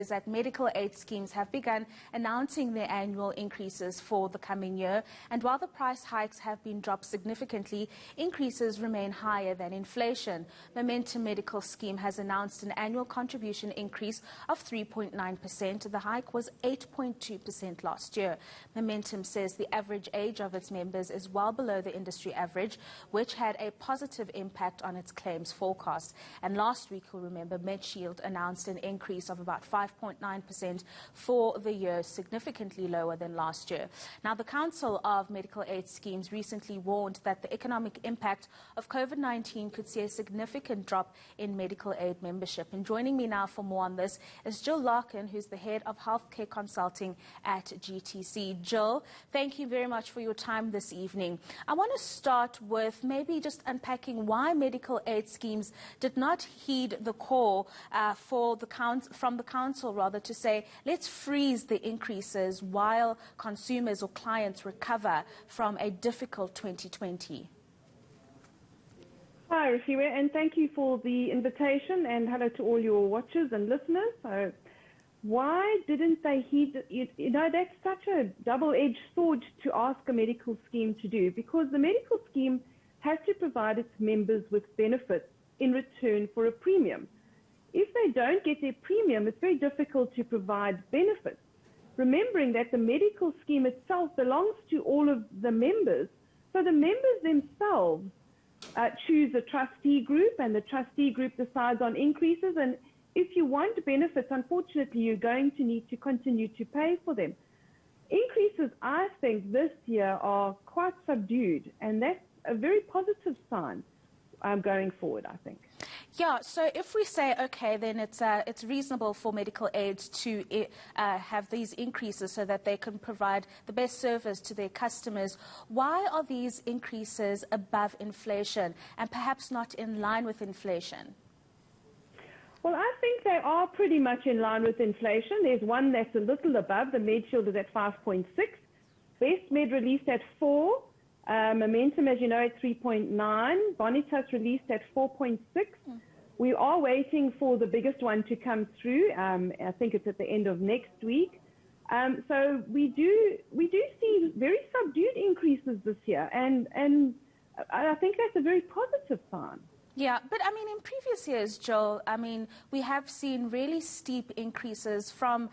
is that medical aid schemes have begun announcing their annual increases for the coming year. And while the price hikes have been dropped significantly, increases remain higher than inflation. Momentum Medical Scheme has announced an annual contribution increase of 3.9%. The hike was 8.2% last year. Momentum says the average age of its members is well below the industry average, which had a positive impact on its claims forecast. And last week, you'll remember, MedShield announced an increase of about 5.9% for the year, significantly lower than last year. Now, the Council of Medical Aid Schemes recently warned that the economic impact of COVID-19 could see a significant drop in medical aid membership. And joining me now for more on this is Jill Larkin, who's the head of healthcare consulting at GTC. Jill, thank you very much for your time this evening. I want to start with maybe just unpacking why medical aid schemes did not heed the call from the council to say, let's freeze the increases while consumers or clients recover from a difficult 2020. Hi, Rishiwe, and thank you for the invitation, and hello to all your watchers and listeners. So why didn't they heed? That's such a double-edged sword to ask a medical scheme to do, because the medical scheme has to provide its members with benefits in return for a premium. If they don't get their premium, it's very difficult to provide benefits. Remembering that the medical scheme itself belongs to all of the members, so the members themselves choose a trustee group, and the trustee group decides on increases. And if you want benefits, unfortunately, you're going to need to continue to pay for them. Increases, I think, this year are quite subdued, and that's a very positive sign going forward, I think. Yeah, so if we say, okay, then it's reasonable for medical aids to have these increases so that they can provide the best service to their customers, why are these increases above inflation and perhaps not in line with inflation? Well, I think they are pretty much in line with inflation. There's one that's a little above. The MedShield is at 5.6. Best Med released at 4. Momentum, as you know, at 3.9. Bonitas released at 4.6. We are waiting for the biggest one to come through. I think it's at the end of next week. So we do see very subdued increases this year, and I think that's a very positive sign. Yeah, but I mean, in previous years, Joel, I mean, we have seen really steep increases from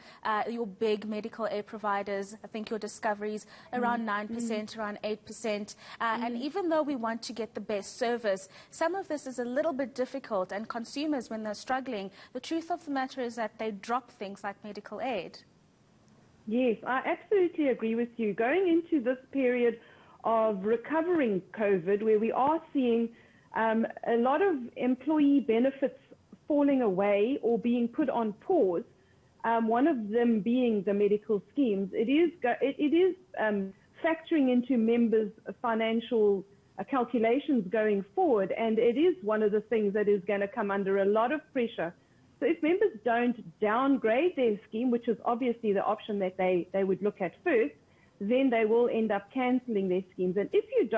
your big medical aid providers. I think your Discoveries around 9%, around 8%. And even though we want to get the best service, some of this is a little bit difficult. And consumers, when they're struggling, the truth of the matter is that they drop things like medical aid. Yes, I absolutely agree with you. Going into this period of recovering COVID, where we are seeing a lot of employee benefits falling away or being put on pause, one of them being the medical schemes, it is factoring into members' financial calculations going forward, and it is one of the things that is going to come under a lot of pressure. So if members don't downgrade their scheme, which is obviously the option that they would look at first, then they will end up cancelling their schemes. And if you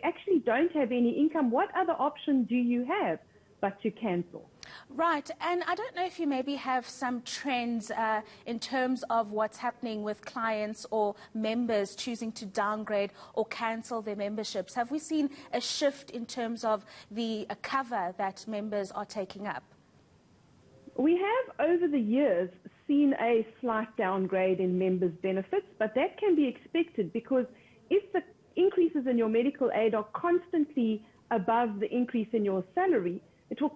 actually don't have any income, what other option do you have but to cancel? Right, and I don't know if you maybe have some trends in terms of what's happening with clients or members choosing to downgrade or cancel their memberships. Have we seen a shift in terms of the cover that members are taking up? We have, over the years, seen a slight downgrade in members' benefits, but that can be expected, because if the increases in your medical aid are constantly above the increase in your salary, it will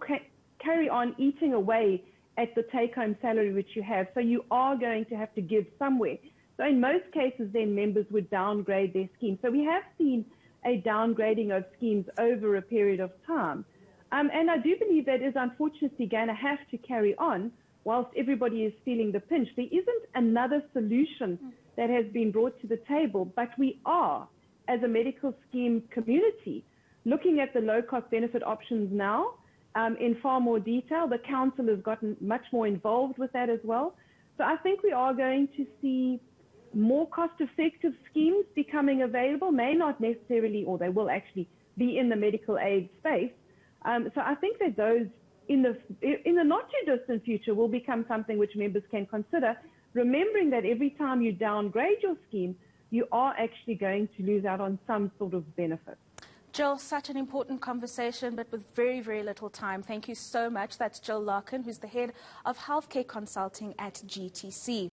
carry on eating away at the take-home salary which you have. So you are going to have to give somewhere. So in most cases, then members would downgrade their scheme. So we have seen a downgrading of schemes over a period of time. And I do believe that is unfortunately going to have to carry on whilst everybody is feeling the pinch. There isn't another solution that has been brought to the table, but we are, as a medical scheme community, looking at the low-cost benefit options now in far more detail. The council has gotten much more involved with that as well. So I think we are going to see more cost-effective schemes becoming available, may not necessarily, or they will actually be in the medical aid space. So I think that those in the not too distant future will become something which members can consider, remembering that every time you downgrade your scheme, you are actually going to lose out on some sort of benefit. Jill, such an important conversation, but with very, very little time. Thank you so much. That's Jill Larkin, who's the head of healthcare consulting at GTC.